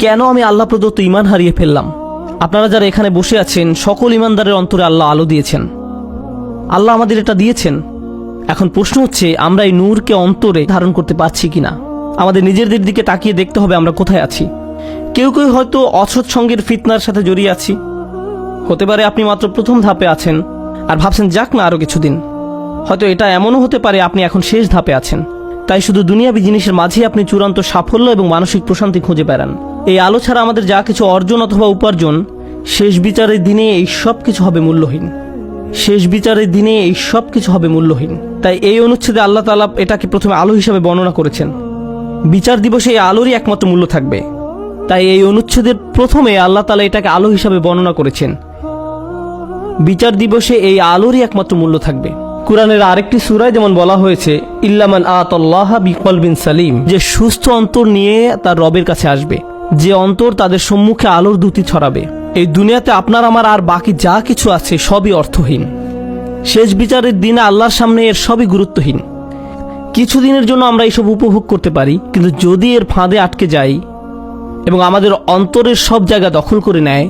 কেন আমি আল্লাহ প্রদত্ত ঈমান হারিয়ে ফেললাম? আপনারা যারা এখানে বসে আছেন, সকল ঈমানদারের অন্তরে আল্লাহ আলো দিয়েছেন। আল্লাহ আমাদের এটা দিয়েছেন। এখন প্রশ্ন হচ্ছে, আমরা এই নূরকে অন্তরে ধারণ করতে পারছি কিনা? আমাদের নিজেদের দিকে তাকিয়ে দেখতে হবে আমরা কোথায় আছি। কেউ কেউ হয়তো অসৎ সঙ্গের ফিতনার সাথে জড়িয়ে আছি। হতে পারে আপনি মাত্র প্রথম ধাপে আছেন আর ভাবছেন যাক না আরো কিছুদিন। হয়তো এটা এমনও হতে পারে আপনি এখন শেষ ধাপে আছেন। তাই শুধু দুনিয়াবী জিনিসের মাঝেই আপনি চূড়ান্ত সাফল্য এবং মানসিক প্রশান্তি খুঁজে বেড়ান। এই আলো ছাড়া আমাদের যা কিছু অর্জন অথবা উপার্জন, শেষ বিচারের দিনে এই সব কিছু হবে মূল্যহীন। শেষ বিচারের দিনে এই সব কিছু হবে মূল্যহীন। তাই এই অনুচ্ছেদে আল্লাহ তাআলা এটাকে প্রথমে আলো হিসাবে বর্ণনা করেছেন। বিচার দিবসে এই আলোরই একমাত্র মূল্য থাকবে। তাই এই অনুচ্ছেদের প্রথমে আল্লাহ তাআলা এটাকে আলো হিসাবে বর্ণনা করেছেন। বিচার দিবসে এই আলোরই একমাত্র মূল্য থাকবে। কুরআনের আরেকটি সূরায় যেমন বলা হয়েছে, ইল্লামান আতাল্লাহা বিকলবিন সালিম, যে সুস্থ অন্তর নিয়ে তার রবের কাছে আসবে, যে অন্তর তাদের সম্মুখে আলোর দ্যুতি ছড়াবে। এই দুনিয়াতে আপনার আমার আর বাকি যা কিছু আছে সবই অর্থহীন। শেষ বিচারের দিনে আল্লাহর সামনে এর সবই গুরুত্বহীন। কিছুদিনের জন্য আমরা এইসব উপভোগ করতে পারি, কিন্তু যদি এর ফাঁদে আটকে যাই এবং আমাদের অন্তরের সব জায়গা দখল করে নেয়,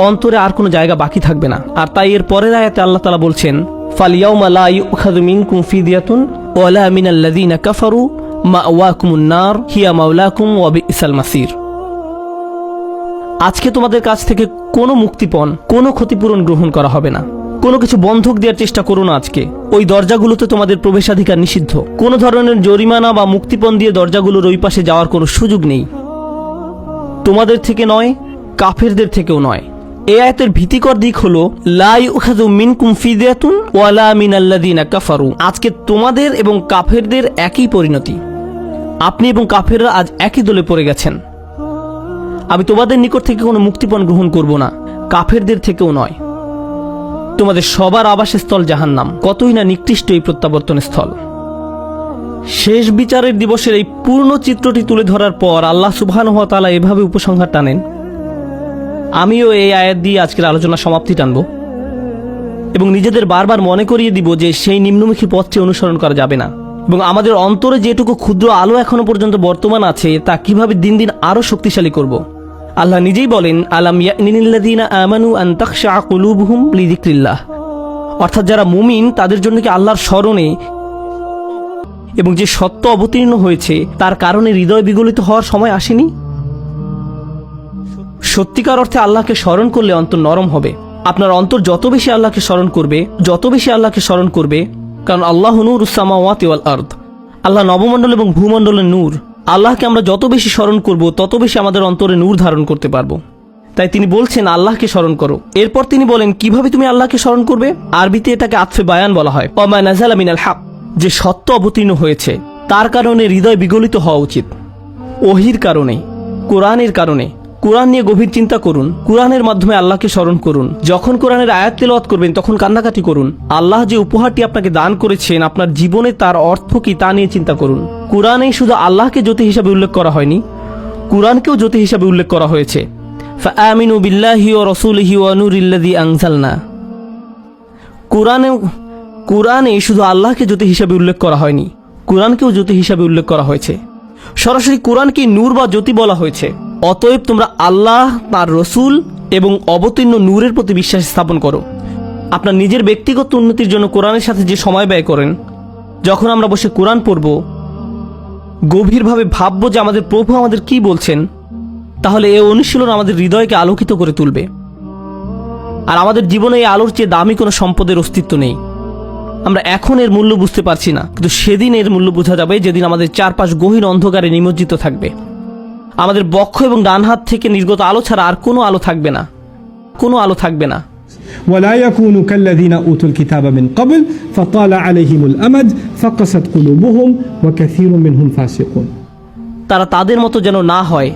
অন্তরে আর কোনো জায়গা বাকি থাকবে না। আর তাই এর পরের আয়াতে আল্লাহ তাআলা বলছেন, ফালিয়াউমা লা ইউখাযু মিনকুম ফিদিয়াতুন ওয়ালা মিনাল্লাযীনা কাফারু মাওয়াকুমুন নার হিয়া মাওলাকুম ওয়া বিসাল মাসির। আজকে তোমাদের কাছ থেকে কোনো মুক্তিপণ, কোনো ক্ষতিপূরণ গ্রহণ করা হবে না। কোনো কিছু বন্ধক দেওয়ার চেষ্টা করো না। আজকে ওই দরজাগুলোতে তোমাদের প্রবেশাধিকার নিষিদ্ধ। কোনো ধরনের জরিমানা বা মুক্তিপণ দিয়ে দরজাগুলোর ওই পাশে যাওয়ার কোনো সুযোগ নেই। তোমাদের থেকে নয়, কাফেরদের থেকেও নয়। এই আয়াতের ভীতিকর দিক হলো, লা ইউখাযু মিনকুম ফিদিয়াতুন ওয়ালা মিনাল্লাযীনা কাফারু। আজকে তোমাদের এবং কাফেরদের একই পরিণতি। আপনি এবং কাফেররা আজ একই দলে পড়ে গেছেন। আমি তোমাদের নিকট থেকে কোনো মুক্তিপণ গ্রহণ করব না, কাফেরদের থেকেও নয়। তোমাদের সবার আবাসস্থল জাহান্নাম। কতই না নিকৃষ্ট এই প্রত্যাবর্তন স্থল। শেষ বিচারের দিবসের এই পূর্ণ চিত্রটি তুলে ধরার পর আল্লাহ সুবহানাহু ওয়া তাআলা এভাবে উপসংহার টানেন। আমিও এই আয়াত দিয়ে আজকের আলোচনা সমাপ্তি টানব এবং নিজেদের বারবার মনে করিয়ে দিব যে সেই নিম্নমুখী পথটি অনুসরণ করা যাবে না, এবং আমাদের অন্তরে যেটুকু ক্ষুদ্র আলো এখনো পর্যন্ত বর্তমান আছে তা কিভাবে দিন দিন আরো শক্তিশালী করব। আল্লাহ নিজেই বলেন, আলাম ইয়ানিল্লাযীনা আমানু আন তাখশা কুলুবুহুম লিযিকরিল্লাহ, অর্থাৎ যারা মুমিন তাদের জন্য কি আল্লাহর স্মরণে এবং যে সত্য অবতীর্ণ হয়েছে তার কারণে হৃদয় বিগলিত হওয়ার সময় আসেনি? সত্যিকার অর্থে আল্লাহকে স্মরণ করলে অন্তর নরম হবে। আপনার অন্তর যত বেশি আল্লাহকে স্মরণ করবে, যত বেশি আল্লাহকে স্মরণ করবে, কারণ আল্লাহু নূরুস সামাওয়াতি ওয়াল আরদ, আল্লাহ নবমণ্ডল এবং ভূমণ্ডলের নূর। আল্লাহকে আমরা যত বেশি স্মরণ করব তত বেশি আমাদের অন্তরে নূর ধারণ করতে পারবো। তাই তিনি বলছেন আল্লাহকে স্মরণ করো। এরপর তিনি বলেন কিভাবে তুমি আল্লাহকে স্মরণ করবে। আরবিতে এটাকে আতফে বায়ান বলা হয়। ওমা নাযালা মিনাল হক, যে সত্য অবতীর্ণ হয়েছে তার কারণে হৃদয় বিগলিত হওয়া উচিত। ওহির কারণে, কোরআনের কারণে। কোরআন নিয়ে গভীর চিন্তা করুন, কোরআনের মাধ্যমে আল্লাহকে স্মরণ করুন। যখন কোরআনের আয়াত তেলাওয়াত করবেন তখন কান্নাকাটি করুন। আল্লাহ যে উপহারটি আপনাকে দান করেছেন আপনার জীবনে তার অর্থ কি তা নিয়ে চিন্তা করুন। কোরআনে শুধু আল্লাহকে জ্যোতি হিসাবে উল্লেখ করা হয়নি, কোরআনকেও জ্যোতি হিসাবে উল্লেখ করা হয়েছে। ফাআমিনু বিল্লাহি ওয়া রাসূলিহি ওয়া নূরিল্লাযী আনজালনা। কোরআনে শুধু আল্লাহকে জ্যোতি হিসাবে উল্লেখ করা হয়নি, কোরআনকেও জ্যোতি হিসাবে উল্লেখ করা হয়েছে। সরাসরি কোরআনকে নূর বা জ্যোতি বলা হয়েছে। অতএব তোমরা আল্লাহ, তার রসুল এবং অবতীর্ণ নূরের প্রতি বিশ্বাস স্থাপন করো। আপনার নিজের ব্যক্তিগত উন্নতির জন্য কোরআনের সাথে যে সময় ব্যয় করেন, যখন আমরা বসে কোরআন পড়ব, গভীরভাবে ভাববো যে আমাদের প্রভু আমাদের কি বলছেন, তাহলে এই অনুশীলন আমাদের হৃদয়কে আলোকিত করে তুলবে। আর আমাদের জীবনে এই আলোর চেয়ে দামি কোনো সম্পদের অস্তিত্ব নেই। আমরা এখন এর মূল্য বুঝতে পারছি না, কিন্তু সেদিন এর মূল্য বোঝা যাবে যেদিন আমাদের চারপাশ গহীন অন্ধকারে নিমজ্জিত থাকবে। আমাদের বক্ষ এবং ডান হাত থেকে নির্গত আলো ছাড়া আর কোনো আলো থাকবে না, কোনো আলো থাকবে না। ولا يكونوا كالذين أوتوا الكتاب من قبل فطال عليهم الأمد فقست قلوبهم وكثير منهم فاسقون। তারা তাদের মতো যেন না হয়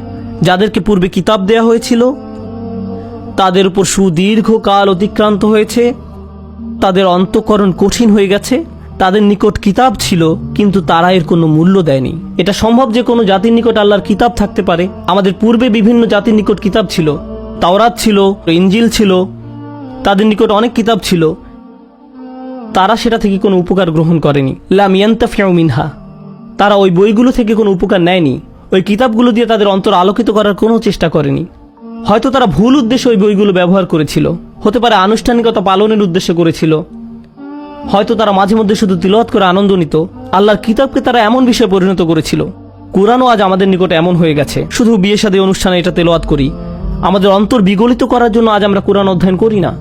যাদেরকে পূর্বে কিতাব দেয়া হয়েছিল, তাদের উপর সুদীর্ঘ কাল অতিক্রান্ত হয়েছে, তাদের অন্তঃকরণ কঠিন হয়ে গেছে। তাদের নিকট কিতাব ছিল কিন্তু তারা এর কোনো মূল্য দেয়নি। এটা সম্ভব যে কোনো জাতির নিকট আল্লাহর কিতাব থাকতে পারে। আমাদের পূর্বে বিভিন্ন জাতির নিকট কিতাব ছিল, তাওরাত ছিল, ইনজিল ছিল, তাদের নিকট অনেক কিতাব ছিল, তারা সেটা থেকে কোনো উপকার গ্রহণ করেনি। লাম ইয়ান্তাফিউ মিনহা, তারা ওই বইগুলো থেকে কোনো উপকার নেয়নি। ওই কিতাবগুলো দিয়ে তাদের অন্তর আলোকিত করার কোনো চেষ্টা করেনি। হয়তো তারা ভুল উদ্দেশ্যে ওই বইগুলো ব্যবহার করেছিল, হতে পারে আনুষ্ঠানিকতা পালনের উদ্দেশ্যে করেছিল, হয়তো তারা মাঝে মধ্যে শুধু তিলাওয়াত করে আনন্দ নিত। আল্লাহর কিতাবকে তারা এমন বিষয়ে পরিণত করেছিল। কোরআনও আজ আমাদের নিকটে এমন হয়ে গেছে, শুধু বিয়ে শাদী অনুষ্ঠানে এটা তেলাওয়াত করি। আমাদের অন্তর বিগলিত করার জন্য আজ আমরা কোরআন অধ্যয়ন করি না।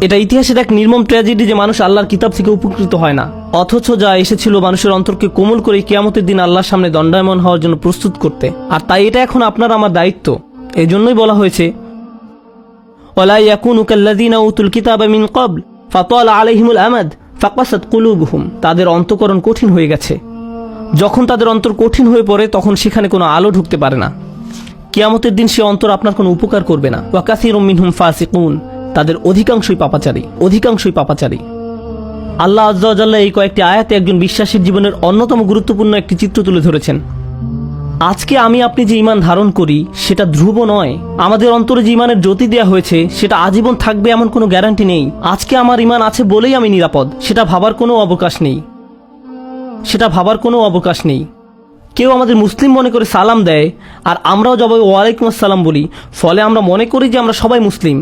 এটা ইতিহাসের এক নির্মম ট্র্যাজেডি যে মানুষ আল্লাহর কিতাব থেকে উপকৃত হয় না, অথচ যা এসেছিল মানুষের অন্তরকে কোমল করে কিয়ামতের দিন আল্লাহর সামনে দণ্ডায়মান হওয়ার জন্য প্রস্তুত করতে। আর তাই এটা এখন আপনার আমার দায়িত্ব। এই জন্যই বলা হয়েছে, ওয়ালা ইয়াকুনু কাল্লাযীনা উতুল কিতাবা মিন ক্বাবল ফাতালা আলাইহিমুল আমাদ ফাকাসাত কুলুবুহুম। তাদের অন্তঃকরণ কঠিন হয়ে গেছে। যখন তাদের অন্তর কঠিন হয়ে পড়ে তখন সেখানে কোনো আলো ঢুকতে পারে না। কিয়ামতের দিন সে অন্তর আপনার কোনো উপকার করবে না। ওয়া কাসীরুম মিনহুম ফাসিকুন। তাদের অধিকাংশই পাপাচারী। আল্লাহ আজ্জা ওয়া জাল্লা এই কয়েকটি আয়াতে একজন বিশ্বাসীর জীবনের অন্যতম গুরুত্বপূর্ণ একটি চিত্র তুলে ধরেছেন। আজকে আমি আপনি যে ঈমান ধারণ করি সেটা ধ্রুব নয়। আমাদের অন্তরে যে ঈমানের জ্যোতি দেওয়া হয়েছে সেটা আজীবন থাকবে এমন কোনো গ্যারান্টি নেই। আজকে আমার ঈমান আছে বলেই আমি নিরাপদ, সেটা ভাবার কোনো অবকাশ নেই। কেউ আমাদের মুসলিম মনে করে সালাম দেয় আর আমরাও জবাবে ওয়ালাইকুম আসসালাম বলি, ফলে আমরা মনে করি যে আমরা সবাই মুসলিম,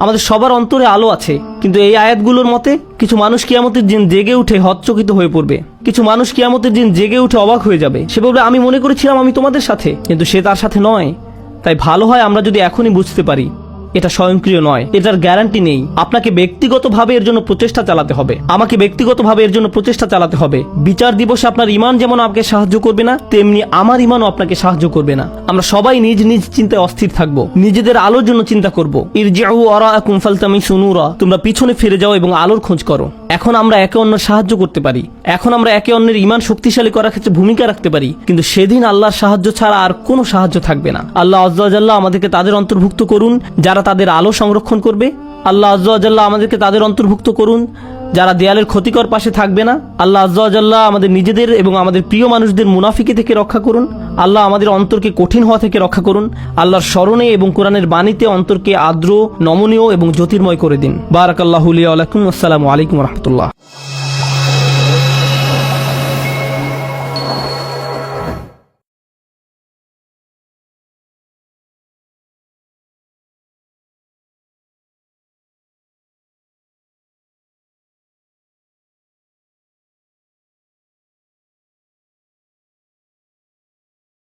আমাদের সবার অন্তরে আলো আছে। কিন্তু এই আয়াতগুলোর মতে কিছু মানুষ কিয়ামতের দিন জেগে উঠে হতচকিত হয়ে পড়বে, কিছু মানুষ কিয়ামতের দিন জেগে উঠে অবাক হয়ে যাবে। সে বলবে, আমি মনে করেছিলাম আমি তোমাদের সাথে, কিন্তু সে তার সাথে নয়। তাই ভালো হয় আমরা যদি এখনই বুঝতে পারি এটা স্বয়ংক্রিয় নয়, এটার গ্যারান্টি নেই। আপনাকে ব্যক্তিগতভাবে এর জন্য প্রচেষ্টা চালাতে হবে, আমাকে ব্যক্তিগতভাবে এর জন্য প্রচেষ্টা চালাতে হবে। বিচার দিবসে আপনার ঈমান যেমন আপনাকে সাহায্য করবে না, তেমনি আমার ঈমানও আপনাকে সাহায্য করবে না। আমরা সবাই নিজ নিজ চিন্তায় অস্থির থাকব, নিজেদের আলোর জন্য চিন্তা করব। ইরজিউ ওয়ারাআকুম ফালতামিসু নূরা। তোমরা পিছনে ফিরে যাও এবং আলোর খোঁজ করো। এখন আমরা একে অন্যের সাহায্য করতে পারি, এখন আমরা একে অন্যের ঈমান শক্তিশালী করার ক্ষেত্রে ভূমিকা রাখতে পারি, কিন্তু সেদিন আল্লাহর সাহায্য ছাড়া আর কোনো সাহায্য থাকবে না। আল্লাহ আজ্জা ওয়া জাল্লা আমাদেরকে তাদের অন্তর্ভুক্ত করুন যারা তাদের আলো সংরক্ষণ করবে। আল্লাহ আজ্জা ওয়া জাল্লা আমাদেরকে তাদের অন্তর্ভুক্ত করুন যারা দেয়ালের ক্ষতিকর পাশে থাকবে না। আল্লাহ আজ্জা ওয়া জাল্লা আমাদের নিজেদের এবং আমাদের প্রিয় মানুষদের মুনাফিকি থেকে রক্ষা করুন। আল্লাহ আমাদের অন্তরকে কঠিন হওয়া থেকে রক্ষা করুন। আল্লাহর স্মরণে এবং কোরআনের বাণীতে অন্তরকে আর্দ্র, নমনীয় এবং জ্যোতির্ময় করে দিন। বারাকাল্লাহু লি ওয়া লাকুম। আসসালামু আলাইকুম ওয়া রাহমাতুল্লাহ।